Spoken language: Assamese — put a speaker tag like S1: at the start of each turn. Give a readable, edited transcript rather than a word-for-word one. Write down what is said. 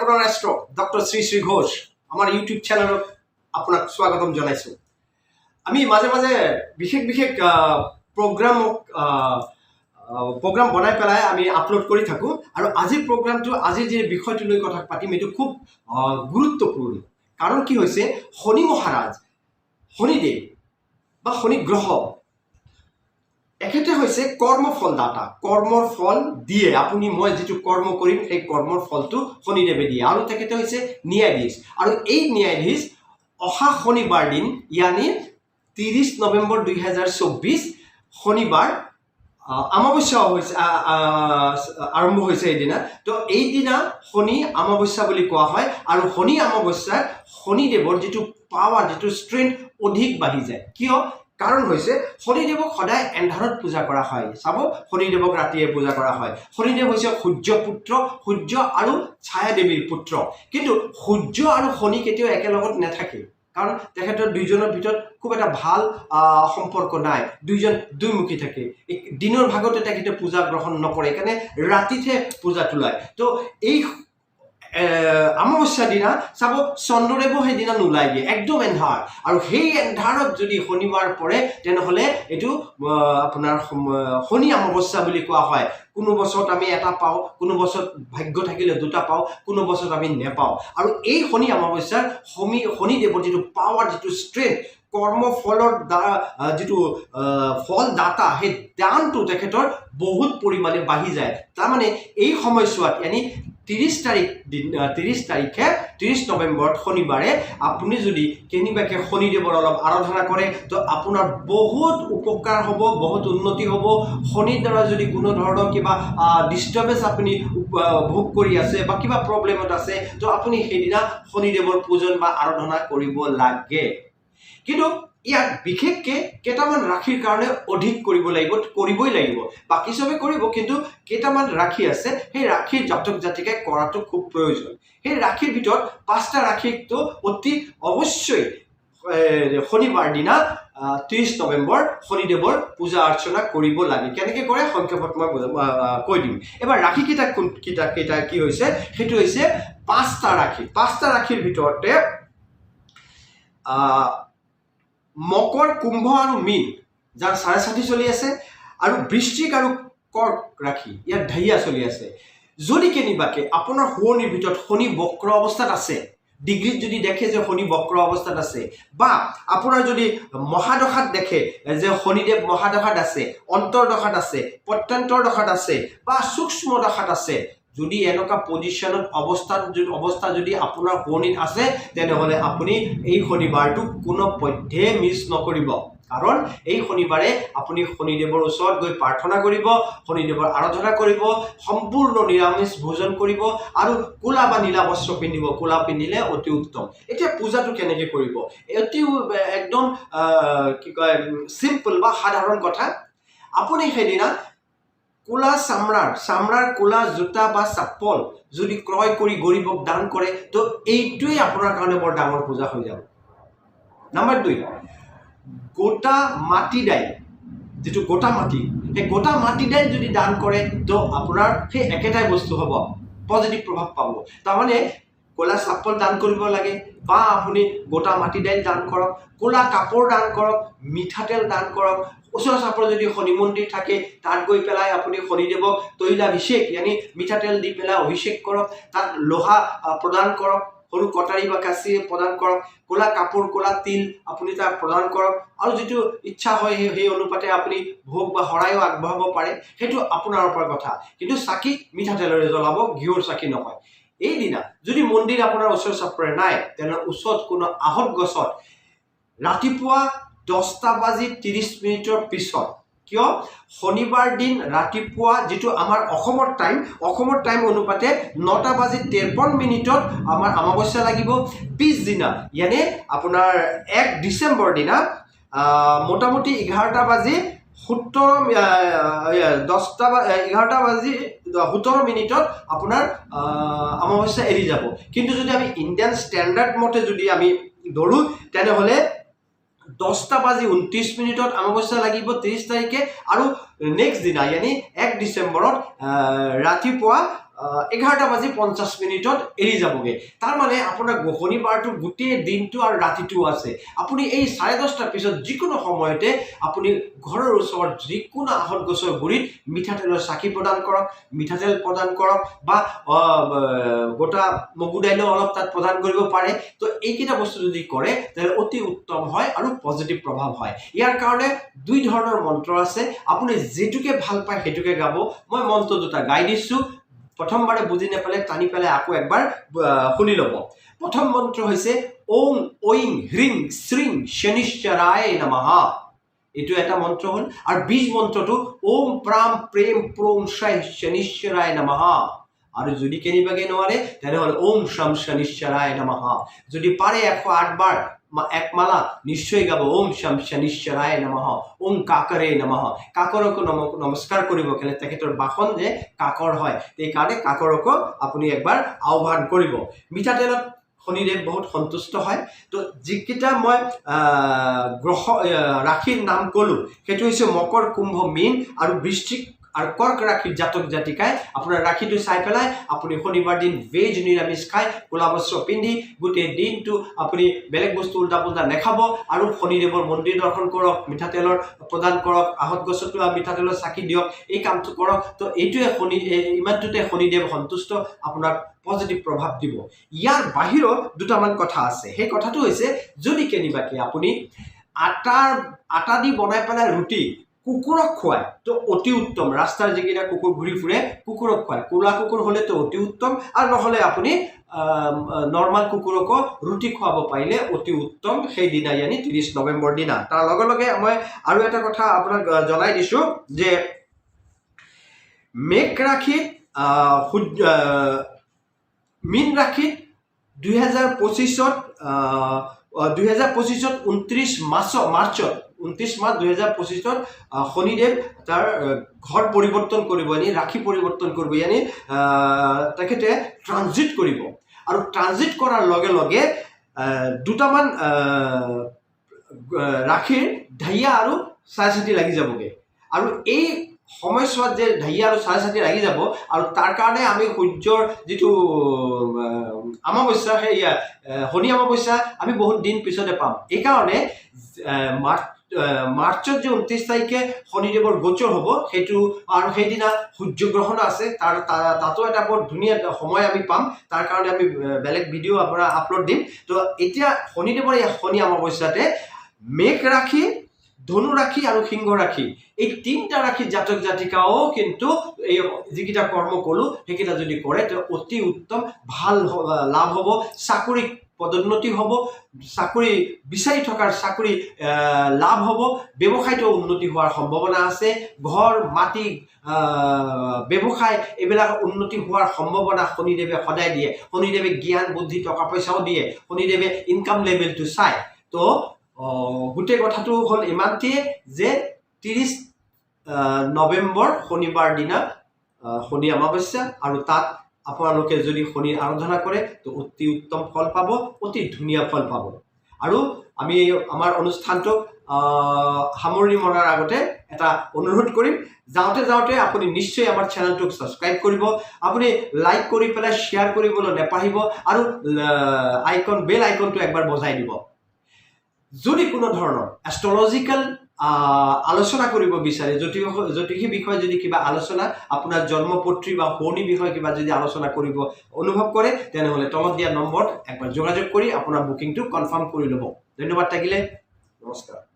S1: আপোনাৰ এষ্ট্ৰ ডক্টৰ শ্ৰী শ্ৰী ঘোষ আমাৰ ইউটিউব চেনেলত আপোনাক স্বাগতম জনাইছোঁ। আমি মাজে মাজে বিশেষ বিশেষ প্ৰগ্ৰাম বনাই পেলাই আমি আপলোড কৰি থাকোঁ আৰু আজিৰ প্ৰগ্ৰামটো আজি যে বিষয়টো লৈ কথা পাতিম এইটো খুব গুৰুত্বপূৰ্ণ। কাৰণ কি হৈছে, শনি মহাৰাজ শনিদেৱ বা শনি গ্ৰহ এখেতে হৈছে কৰ্মফলদাতা। কৰ্মৰ ফল দিয়ে, আপুনি মই যিটো কৰ্ম কৰিম সেই কৰ্মৰ ফলটো শনিদেৱে দিয়ে। আৰু তেখেতে হৈছে ন্যায়াধীশ, আৰু এই ন্যায়াধীশ অহা শনিবাৰ দিন ইয়ানি 30 নৱেম্বৰ 2024 শনিবাৰ অমাৱস্যা হৈছে আৰম্ভ হৈছে এইদিনা। তো এইদিনা শনি অমাৱস্যা বুলি কোৱা হয়, আৰু শনি অমাৱস্যাত শনিদেৱৰ যিটো পাৱাৰ, যিটো ষ্ট্ৰেংথ অধিক বাঢ়ি যায়। কিয়? কাৰণ হৈছে শনিদেৱক সদায় এন্ধাৰত পূজা কৰা হয়। চাব, শনিদেৱক ৰাতিয়ে পূজা কৰা হয়। শনিদেৱ হৈছে সূৰ্য পুত্ৰ, সূৰ্য আৰু ছায়া দেৱীৰ পুত্ৰ। কিন্তু সূৰ্য আৰু শনি কেতিয়াও একেলগত নাথাকে, কাৰণ তেখেতৰ দুইজনৰ ভিতৰত খুব এটা ভাল সম্পৰ্ক নাই। দুইজন দুইমুখী থাকে। দিনৰ ভাগতে তেখেতে পূজা গ্ৰহণ নকৰে, সেইকাৰণে ৰাতিতহে পূজা তোলায়। তো এই অমাৱস্যা দিনা চাব, চন্দ্ৰদেৱো সেইদিনা নোলায়গে, একদম এন্ধাৰ। আৰু সেই এন্ধাৰত যদি শনিবাৰ পৰে তেনেহ'লে এইটো আপোনাৰ শনি অমাৱস্যা বুলি কোৱা হয়। কোনো বছৰত আমি এটা পাওঁ, কোনো বছৰত ভাগ্য থাকিলে দুটা পাওঁ, কোনো বছৰত আমি নেপাওঁ। আৰু এই শনি অমাৱস্যাৰ শনিদেৱৰ যিটো পাৱাৰ, যিটো ষ্ট্ৰেংথ, কৰ্মফলৰ দ্বাৰা যিটো ফলদাতা, সেই দানটো তেখেতৰ বহুত পৰিমাণে বাঢ়ি যায়। তাৰমানে এই সময়ছোৱাত ইয়ানি 30 নৱেম্বৰত শনিবাৰে আপুনি যদি কেনেবাকৈ শনিদেৱৰ অলপ আৰাধনা কৰে তো আপোনাৰ বহুত উপকাৰ হ'ব, বহুত উন্নতি হ'ব। শনিৰ দ্বাৰা যদি কোনো ধৰণৰ কিবা ডিষ্টাৰ্বেঞ্চ আপুনি ভোগ কৰি আছে বা কিবা প্ৰব্লেমত আছে, তো আপুনি সেইদিনা শনিদেৱৰ পূজন বা আৰাধনা কৰিব লাগে। কিন্তু ইয়াত বিশেষকে কেইটামান ৰাশিৰ কাৰণে অধিক কৰিবই লাগিব। বাকী চবে কৰিব, কিন্তু কেইটামান ৰাশি আছে, সেই ৰাশিৰ জাতক জাতিকে কৰাটো খুব প্ৰয়োজন। সেই ৰাশিৰ ভিতৰত 5টা ৰাশিকটো অতি অৱশ্যই শনিবাৰ দিনা 30 নৱেম্বৰ শনিদেৱৰ পূজা অৰ্চনা কৰিব লাগে। কেনেকৈ কৰে সংক্ষেপত মই কৈ দিম। এবাৰ ৰাশিকেইটা কেইটা কি হৈছে, সেইটো হৈছে 5টা ৰাশি। 5টা ৰাশিৰ ভিতৰতে মকৰ, কুম্ভ আৰু মীন, যাৰ 60 চলি আছে, আৰু বৃশ্চিক আৰু কৰ্ক ৰাশি, ইয়াত ঢাইয়া চলি আছে। যদি কেনিবাকে আপোনাৰ শুৱনিৰ ভিতৰত শনি বক্ৰ অৱস্থাত আছে, ডিগ্ৰীত যদি দেখে যে শনি বক্ৰ অৱস্থাত আছে, বা আপোনাৰ যদি মহাদশাত দেখে যে শনিদেৱ মহাদশাত আছে, অন্তৰ্দশাত আছে, প্ৰত্যন্তৰ দশাত আছে, বা সূক্ষ্ম দশাত আছে, যদি এনেকুৱা পজিশ্যনত অৱস্থা যদি আপোনাৰ শুৱনিত আছে, তেনেহ'লে আপুনি এই শনিবাৰটো কোনোপধ্যে মিছ নকৰিব। কাৰণ এই শনিবাৰে আপুনি শনিদেৱৰ ওচৰত গৈ প্ৰাৰ্থনা কৰিব, শনিদেৱৰ আৰাধনা কৰিব, সম্পূৰ্ণ নিৰামিষ ভোজন কৰিব, আৰু ক'লা বা নীলা বস্ত্ৰ পিন্ধিব। ক'লা পিন্ধিলে অতি উত্তম। এতিয়া পূজাটো কেনেকৈ কৰিব? অতি একদম কি কয়, চিম্পল বা সাধাৰণ কথা। আপুনি সেইদিনা ক'লা চামৰাৰ ক'লা জোতা বা চাপ্পল যদি ক্ৰয় কৰি গৰীবক দান কৰে, তো এইটোৱে আপোনাৰ কাৰণে বৰ ডাঙৰ পূজা হৈ যাব। নম্বৰ 2, গোটা মাটি দাইল, যিটো গোটা মাটি, সেই গোটা মাটি দাইল যদি দান কৰে, তো আপোনাৰ সেই একেটাই বস্তু হ'ব, পজিটিভ প্ৰভাৱ পাব। তাৰমানে ক'লা চাপ্পল দান কৰিব লাগে, বা আপুনি গোটা মাটি দাইল দান কৰক, ক'লা কাপোৰ দান কৰক, মিঠাতেল দান কৰক। ওচৰ চাপৰ যদি শনি মন্দিৰ থাকে, তাত গৈ পেলাই আপুনি শনিদেৱক তৈলাভিষেক ইয়ানি মিঠাতেল দি পেলাই অভিষেক কৰক, তাত লোহা প্ৰদান কৰক, সৰু কটাৰী বা কাঁচি প্ৰদান কৰক, ক'লা কাপোৰ, ক'লা তিল আপুনি তাক প্ৰদান কৰক, আৰু যিটো ইচ্ছা হয় সেই অনুপাতে আপুনি ভোগ বা শৰাইও আগবঢ়াব পাৰে। সেইটো আপোনাৰ ওপৰত কথা। কিন্তু চাকি মিঠাতেলেৰে জ্বলাব, ঘিউৰ চাকি নহয়। এইদিনা যদি মন্দিৰ আপোনাৰ ওচৰ চাপৰে নাই, তেনেহ'লে ওচৰত কোনো আহত গছত ৰাতিপুৱা 10:30 পিছত, কিয় শনিবাৰ দিন ৰাতিপুৱা যিটো আমাৰ অসমৰ টাইম অনুপাতে 9:53 আমাৰ অমাৱস্যা লাগিব। পিছদিনা ইয়ানি আপোনাৰ 1 ডিচেম্বৰ দিনা মোটামুটি 11:17 আপোনাৰ অমাৱস্যা এৰি যাব। কিন্তু যদি আমি ইণ্ডিয়ান ষ্টেণ্ডাৰ্ড মতে যদি আমি ধৰোঁ, তেনেহ'লে 10:29 অমাৱস্যা লাগিব 30 তাৰিখে, আৰু নেক্সট দিনা ইয়ানি 1 ডিচেম্বৰত ৰাতিপুৱা 11:50 এৰি যাবগৈ। তাৰ মানে আপোনাৰ শনিবাৰটো গোটেই দিনটো আৰু ৰাতিটো আছে। আপুনি এই 10:30টাৰ পিছত যিকোনো সময়তে আপুনি ঘৰৰ ওচৰত যিকোনো আহত গছৰ গুৰিত মিঠাতেলৰ চাকি প্ৰদান কৰক, মিঠাতেল প্ৰদান কৰক বা গোটা মগু দাইলো অলপ তাত প্ৰদান কৰিব পাৰে। তো এইকেইটা বস্তু যদি কৰে তেতিয়াহ'লে অতি উত্তম হয় আৰু পজিটিভ প্ৰভাৱ হয়। ইয়াৰ কাৰণে 2 ধৰণৰ মন্ত্ৰ আছে। আপুনি যেটোকে ভাল পায় সেইটোকে গাব। মই মন্ত্ৰ দুটা গাই দিছোঁ। প্ৰথমবাৰে বুজি নাপালে টানি পেলাই আকৌ একবাৰ শুনি ল'ব। প্ৰথম মন্ত্ৰ হৈছে ওম ঐং হ্ৰিং শ্ৰীং শনিশ্চৰায় নমঃ। এইটো এটা মন্ত্ৰ হ'ল। আৰু বীজ মন্ত্ৰটো ওম প্ৰাম প্ৰেম প্ৰোম শনিশ্চৰায় নমঃ। আৰু যদি কেনিবাকে নোৱাৰে তেনেহ'লে ওম শম শনিশ্চৰায় নমঃ। যদি পাৰে 108 বাৰ এক মালা নিশ্চয় গাব ওম শম শনিশ্চৰায় নমঃ, ওম কাকৰে নমঃ। কাকৰকো নমস্কাৰ কৰিব, কেলে তেখেতৰ বাসন যে কাকৰ হয়, সেইকাৰণে কাকৰকো আপুনি একবাৰ আহ্বান কৰিব। মিঠাতেলত শনিদেৱ বহুত সন্তুষ্ট হয়। তো যিকেইটা মই গ্ৰহ ৰাশিৰ নাম ক'লো সেইটো হৈছে মকৰ, কুম্ভ, মীন আৰু বৃশ্চিক আৰু কৰ্ক ৰাশিৰ জাতক জাতিকাই আপোনাৰ ৰাশিটো চাই পেলাই আপুনি শনিবাৰ দিন ভেজ নিৰামিষ খাই ক'লা বস্ত্ৰ পিন্ধি গোটেই দিনটো আপুনি বেলেগ বস্তু উল্টা পুল্টা নেখাব আৰু শনিদেৱৰ মন্দিৰ দৰ্শন কৰক, মিঠাতেলৰ প্ৰদান কৰক, আহত গছতো মিঠাতেলৰ চাকি দিয়ক, এই কামটো কৰক। তো এইটোৱে ইমানটোতে শনিদেৱ সন্তুষ্ট, আপোনাক পজিটিভ প্ৰভাৱ দিব। ইয়াৰ বাহিৰত দুটামান কথা আছে। সেই কথাটো হৈছে যদি কেনিবাকে আপুনি আটা দি বনাই পেলাই ৰুটি কুকুৰক খুৱায় তো অতি উত্তম। ৰাস্তাৰ যিকেইটা কুকুৰ ঘূৰি ফুৰে কুকুৰক খুৱায়, ক'লা কুকুৰ হ'লেতো অতি উত্তম, আৰু নহ'লে আপুনি নৰ্মাল কুকুৰকো ৰুটি খুৱাব পাৰিলে অতি উত্তম সেইদিনা, ইয়ানি 30 নৱেম্বৰ দিনা। তাৰ লগে লগে মই আৰু এটা কথা আপোনাক জনাই দিছোঁ যে মেঘ ৰাশিত মীন ৰাশিত 2025-ত 29 মাৰ্চ 2025-ত শনিদেৱ তাৰ ঘৰ পৰিৱৰ্তন কৰিব, ইয়ানি ৰাশি পৰিৱৰ্তন কৰিব, ইয়ানি তেখেতে ট্ৰানজিট কৰিব। আৰু ট্ৰানজিট কৰাৰ লগে লগে দুটামান ৰাশিৰ ঢাইয়া আৰু চাই চাতি লাগি যাবগৈ। আৰু এই সময়ছোৱাত যে ঢাইয়া আৰু চাই চাতি লাগি যাব, আৰু তাৰ কাৰণে আমি সূৰ্যৰ যিটো অমাৱস্যা, সেই শনি অমাৱস্যা আমি বহুত দিন পিছতে পাম। এইকাৰণে মাৰ্চত যে 29 তাৰিখে শনিদেৱৰ গোচৰ হ'ব সেইটো, আৰু সেইদিনা সূৰ্যগ্ৰহণ আছে, তাতো এটা বৰ ধুনীয়া সময় আমি পাম। তাৰ কাৰণে আমি বেলেগ ভিডিঅ' আপোনাৰ আপলোড দিম। তো এতিয়া শনিদেৱৰ এই শনি অমাৱস্যাতে মেঘ ৰাশি, ধনু ৰাশি আৰু সিংহ ৰাশি, এই 3টা ৰাশিৰ জাতক জাতিকাও কিন্তু এই যিকেইটা কৰ্ম ক'লো সেইকেইটা যদি কৰে তো অতি উত্তম, ভাল লাভ হ'ব, চাকৰি পদোন্নতি হ'ব, চাকৰি বিচাৰি থকাৰ চাকৰি লাভ হ'ব, ব্যৱসায়টো উন্নতি হোৱাৰ সম্ভাৱনা আছে, ঘৰ মাটি ব্যৱসায় এইবিলাক উন্নতি হোৱাৰ সম্ভাৱনা শনিদেৱে সদায় দিয়ে। শনিদেৱে জ্ঞান বুদ্ধি টকা পইচাও দিয়ে, শনিদেৱে ইনকাম লেভেলটো চায়। তো গোটেই কথাটো হ'ল ইমানটিয়ে যে 30 নৱেম্বৰ শনিবাৰ দিনা শনি অমাৱস্যা, আৰু তাত আপোনালোকে যদি শনিৰ আৰাধনা কৰে তো অতি উত্তম ফল পাব, অতি ধুনীয়া ফল পাব। আৰু আমি আমাৰ অনুষ্ঠানটোক সামৰণি মৰাৰ আগতে এটা অনুৰোধ কৰিম, যাওঁতে আপুনি নিশ্চয় আমাৰ চেনেলটোক ছাবস্ক্ৰাইব কৰিব, আপুনি লাইক কৰি পেলাই শ্বেয়াৰ কৰিবলৈ নেপাহৰিব, আৰু বেল আইকনটো একবাৰ বজাই দিব। যদি কোনো ধৰণৰ এষ্ট্ৰলজিকেল আলোচনা কৰিব বিচাৰে, জ্যোতিষী বিষয়ে যদি কিবা আলোচনা, আপোনাৰ জন্মপত্ৰী বা শনি বিষয়ে কিবা যদি আলোচনা কৰিব অনুভৱ কৰে, তেনেহ'লে তলত দিয়া নম্বৰত একবাৰ যোগাযোগ কৰি আপোনাৰ বুকিংটো কনফাৰ্ম কৰি ল'ব। ধন্যবাদ থাকিলে, নমস্কাৰ।